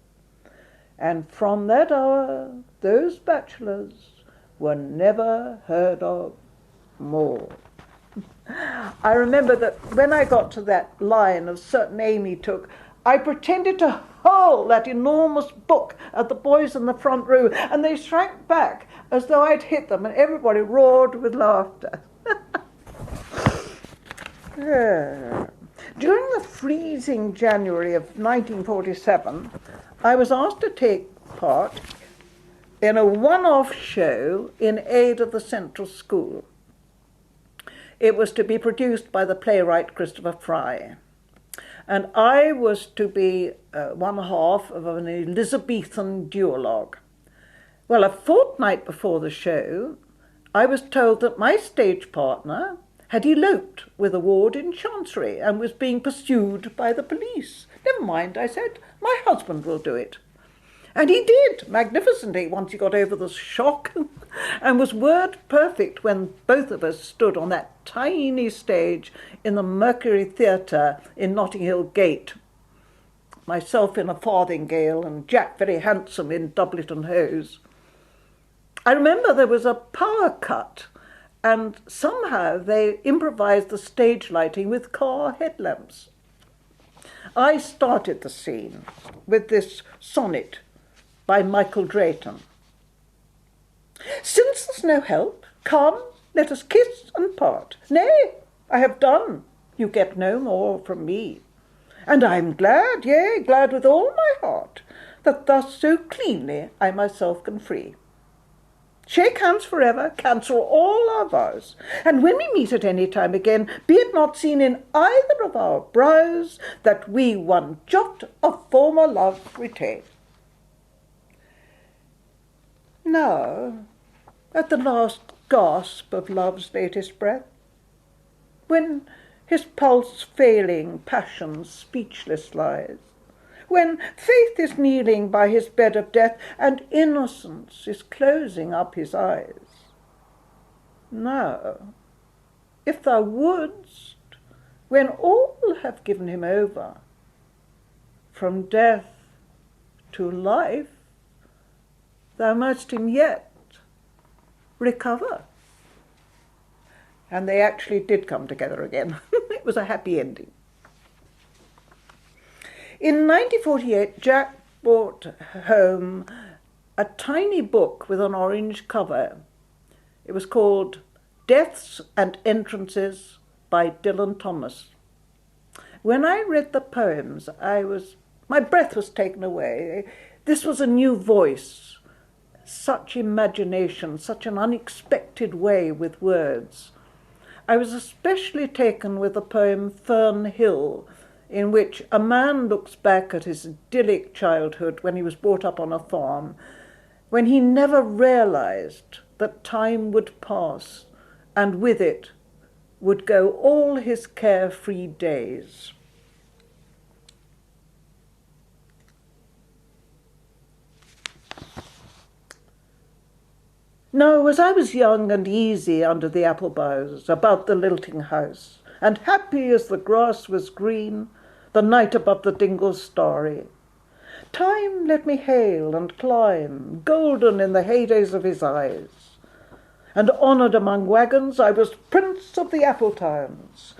and from that hour those bachelors were never heard of more. I remember that when I got to that line of certain aim he took, I pretended to hurl that enormous book at the boys in the front row, and they shrank back as though I'd hit them, and everybody roared with laughter. Yeah. During the freezing January of 1947, I was asked to take part in a one-off show in aid of the Central School. It was to be produced by the playwright Christopher Fry, and I was to be one half of an Elizabethan duologue. Well, a fortnight before the show, I was told that my stage partner had eloped with a ward in Chancery and was being pursued by the police. "Never mind," I said, "my husband will do it." And he did, magnificently, once he got over the shock, and was word perfect when both of us stood on that tiny stage in the Mercury Theatre in Notting Hill Gate. Myself in a farthingale and Jack very handsome in doublet and hose. I remember there was a power cut, and somehow they improvised the stage lighting with car headlamps. I started the scene with this sonnet by Michael Drayton. "Since there's no help, come, let us kiss and part. Nay, I have done, you get no more from me. And I'm glad, yea, glad with all my heart, that thus so cleanly I myself can free. Shake hands forever, cancel all our vows, and when we meet at any time again, be it not seen in either of our brows that we one jot of former love retain." Now, at the last gasp of love's latest breath, when his pulse failing, passion speechless lies, when faith is kneeling by his bed of death, and innocence is closing up his eyes. Now, if thou wouldst, when all have given him over, from death to life, thou must him yet recover. And they actually did come together again. It was a happy ending. In 1948, Jack brought home a tiny book with an orange cover. It was called Deaths and Entrances by Dylan Thomas. When I read the poems, my breath was taken away. This was a new voice, such imagination, such an unexpected way with words. I was especially taken with the poem Fern Hill, in which a man looks back at his idyllic childhood when he was brought up on a farm, when he never realized that time would pass, and with it would go all his carefree days. Now, as I was young and easy under the apple boughs about the lilting house, and happy as the grass was green, the night above the dingles starry, time let me hail and climb, golden in the heydays of his eyes. And honoured among wagons, I was prince of the apple towns.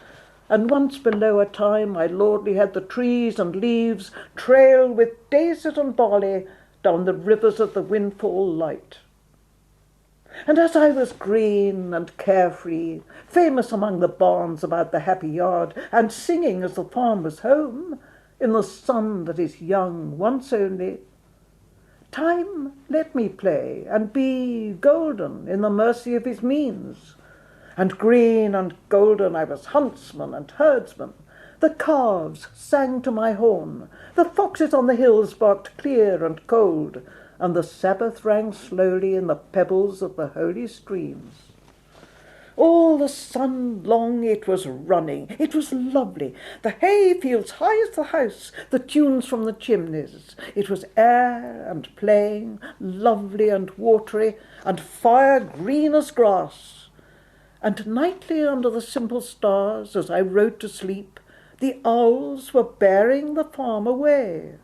And once below a time I lordly had the trees and leaves trail with daisies and barley down the rivers of the windfall light. And as I was green and carefree, famous among the barns about the happy yard, and singing as the farm was home, in the sun that is young once only, time let me play and be golden in the mercy of his means. And green and golden I was huntsman and herdsman. The calves sang to my horn, the foxes on the hills barked clear and cold, and the Sabbath rang slowly in the pebbles of the holy streams. All the sun long it was running, it was lovely, the hay fields high as the house, the tunes from the chimneys. It was air and playing, lovely and watery, and fire green as grass. And nightly under the simple stars, as I rode to sleep, the owls were bearing the farm away.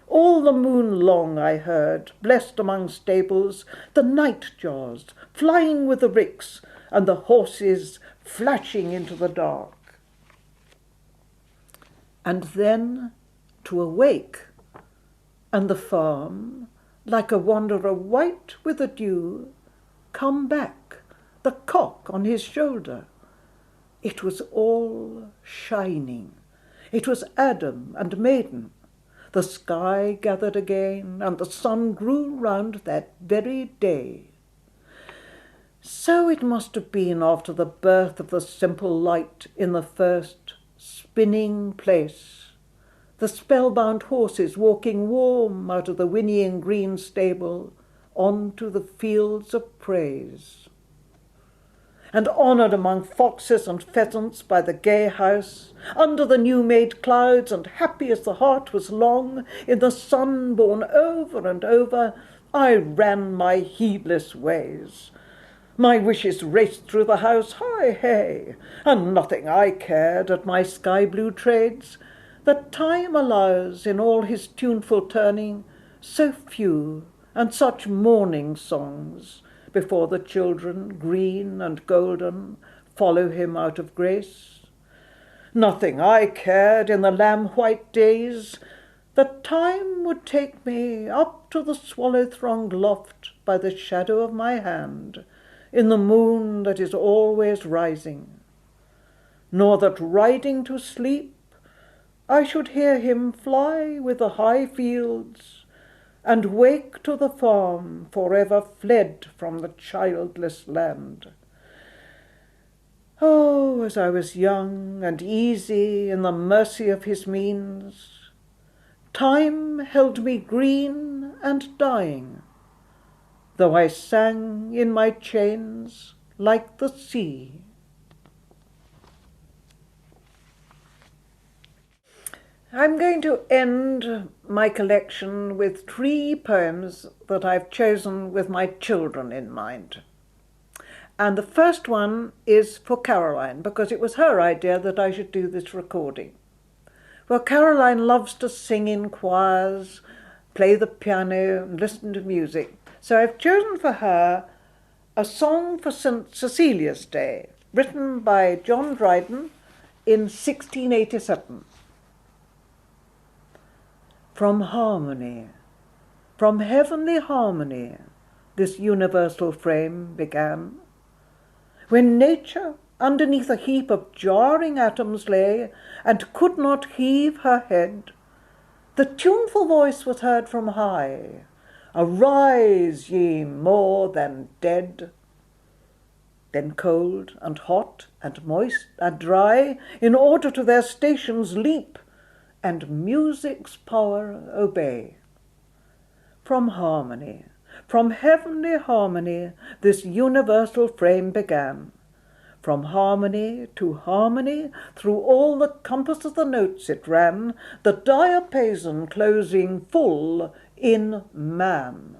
All the moon long I heard, blessed among stables, the nightjars flying with the ricks, and the horses flashing into the dark. And then to awake, and the farm, like a wanderer white with the dew, come back, the cock on his shoulder. It was all shining. It was Adam and maiden. The sky gathered again, and the sun grew round that very day. So it must have been after the birth of the simple light in the first spinning place, the spellbound horses walking warm out of the whinnying green stable on to the fields of praise. And honoured among foxes and pheasants by the gay house, under the new-made clouds, and happy as the heart was long, in the sun born over and over, I ran my heedless ways. My wishes raced through the house, hi hey, and nothing I cared at my sky-blue trades, that time allows in all his tuneful turning, so few and such morning songs, before the children, green and golden, follow him out of grace. Nothing I cared in the lamb-white days, that time would take me up to the swallow-thronged loft by the shadow of my hand, in the moon that is always rising, nor that riding to sleep I should hear him fly with the high fields, and wake to the farm forever fled from the childless land. Oh, as I was young and easy in the mercy of his means, time held me green and dying, though I sang in my chains like the sea. I'm going to end my collection with 3 poems that I've chosen with my children in mind. And the first one is for Caroline, because it was her idea that I should do this recording. Well, Caroline loves to sing in choirs, play the piano, and listen to music. So I've chosen for her a song for St. Cecilia's Day, written by John Dryden in 1687. From harmony, from heavenly harmony, this universal frame began. When nature underneath a heap of jarring atoms lay, and could not heave her head, the tuneful voice was heard from high, "Arise, ye more than dead." Then cold and hot and moist and dry, in order to their stations leap, and music's power obey. From harmony, from heavenly harmony, this universal frame began. From harmony to harmony, through all the compass of the notes it ran, the diapason closing full in man.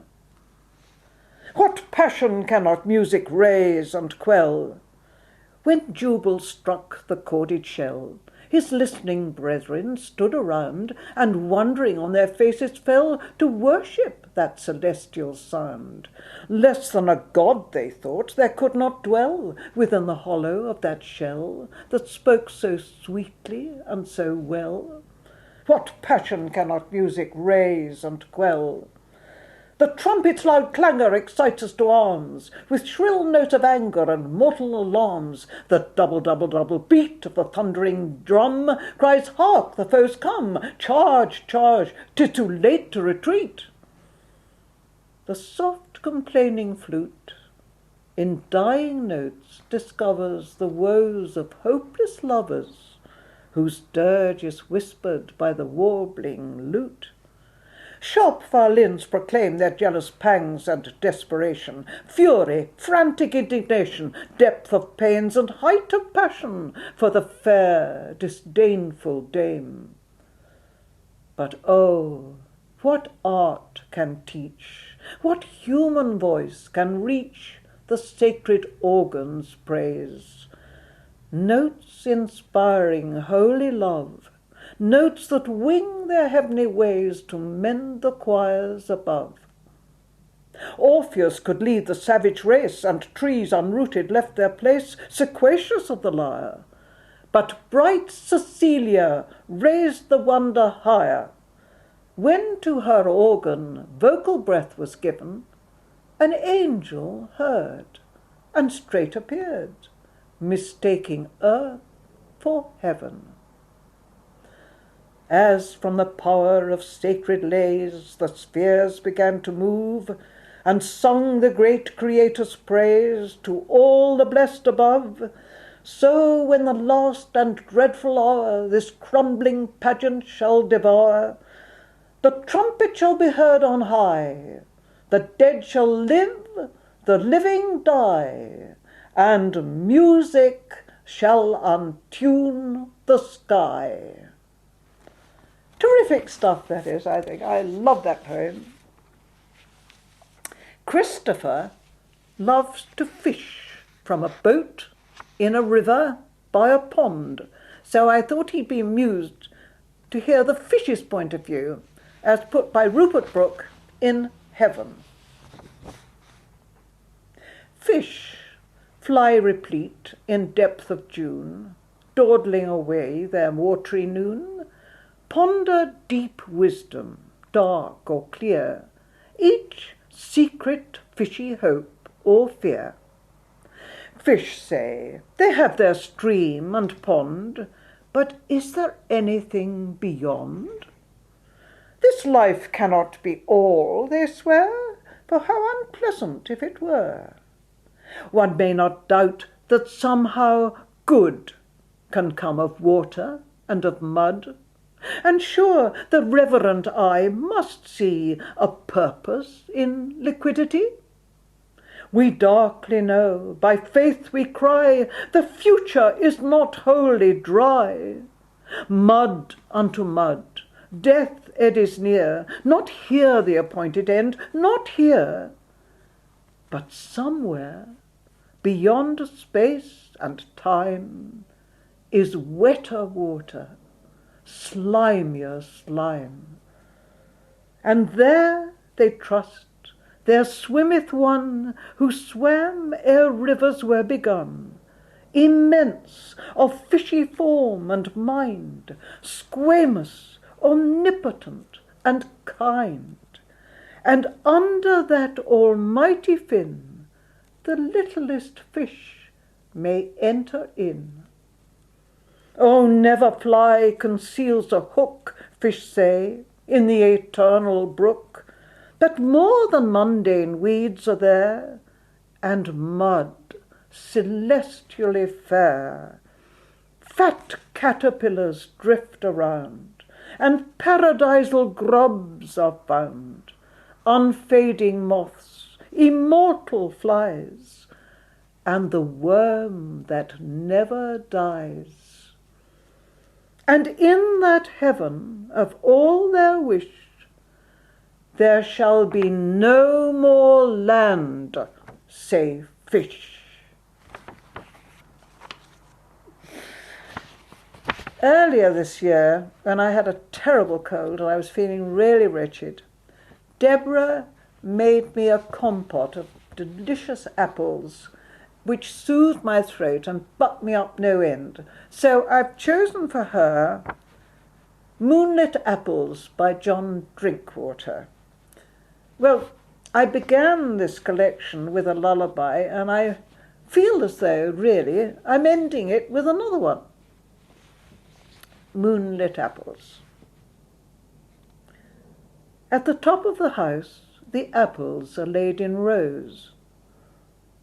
What passion cannot music raise and quell? When Jubal struck the chorded shell, his listening brethren stood around, and wondering on their faces fell to worship that celestial sound. Less than a god, they thought, there could not dwell within the hollow of that shell that spoke so sweetly and so well. What passion cannot music raise and quell? The trumpet's loud clangour excites us to arms, with shrill note of anger and mortal alarms. The double, double, double beat of the thundering drum cries, hark, the foe's come! Charge, charge! 'Tis too late to retreat. The soft complaining flute, in dying notes, discovers the woes of hopeless lovers, whose dirge is whispered by the warbling lute. Sharp violins proclaim their jealous pangs and desperation, fury, frantic indignation, depth of pains and height of passion for the fair, disdainful dame. But oh, what art can teach, what human voice can reach the sacred organ's praise? Notes inspiring holy love, notes that wing their heavenly ways to mend the choirs above. Orpheus could lead the savage race, and trees unrooted left their place, sequacious of the lyre. But bright Cecilia raised the wonder higher. When to her organ vocal breath was given, an angel heard, and straight appeared, mistaking earth for heaven. As from the power of sacred lays the spheres began to move, and sung the great Creator's praise to all the blessed above, so when the last and dreadful hour this crumbling pageant shall devour, the trumpet shall be heard on high, the dead shall live, the living die, and music shall untune the sky. Terrific stuff, that is, I think. I love that poem. Christopher loves to fish from a boat, in a river, by a pond, so I thought he'd be amused to hear the fish's point of view, as put by Rupert Brooke in Heaven. Fish fly replete in depth of June, dawdling away their watery noon, ponder deep wisdom, dark or clear, each secret fishy hope or fear. Fish say they have their stream and pond, but is there anything beyond? This life cannot be all, they swear, for how unpleasant if it were. One may not doubt that somehow good can come of water and of mud, and sure the reverent eye must see a purpose in liquidity. We darkly know, by faith we cry, the future is not wholly dry. Mud unto mud, death eddies near, not here the appointed end, not here, but somewhere beyond space and time is wetter water, slimier slime. And there, they trust, there swimmeth one who swam ere rivers were begun, immense of fishy form and mind, squamous, omnipotent, and kind. And under that almighty fin, the littlest fish may enter in. Oh, never fly conceals a hook, fish say, in the eternal brook, but more than mundane weeds are there, and mud celestially fair. Fat caterpillars drift around, and paradisal grubs are found, unfading moths, immortal flies, and the worm that never dies. And in that heaven of all their wish, there shall be no more land, say fish. Earlier this year, when I had a terrible cold and I was feeling really wretched, Deborah made me a compote of delicious apples which soothed my throat and bucked me up no end. So I've chosen for her Moonlit Apples by John Drinkwater. Well, I began this collection with a lullaby, and I feel as though, really, I'm ending it with another one. Moonlit Apples. At the top of the house, the apples are laid in rows,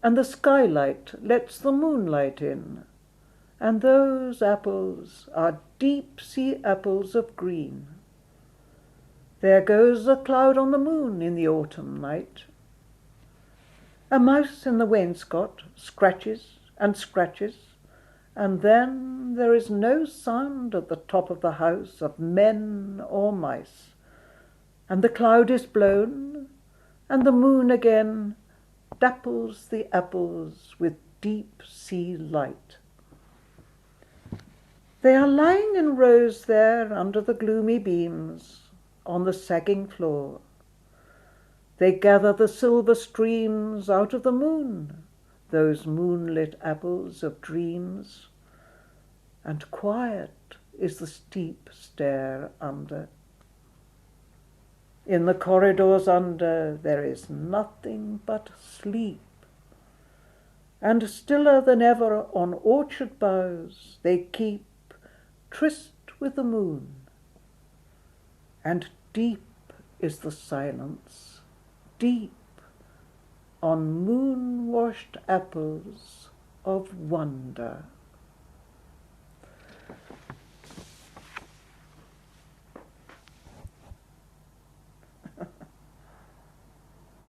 and the skylight lets the moonlight in, and those apples are deep-sea apples of green. There goes a cloud on the moon in the autumn night. A mouse in the wainscot scratches and scratches, and then there is no sound at the top of the house of men or mice, and the cloud is blown, and the moon again dapples the apples with deep-sea light. They are lying in rows there under the gloomy beams, on the sagging floor. They gather the silver streams out of the moon, those moonlit apples of dreams, and quiet is the steep stair under. In the corridors under there is nothing but sleep, and stiller than ever on orchard boughs they keep tryst with the moon, and deep is the silence, deep on moon-washed apples of wonder.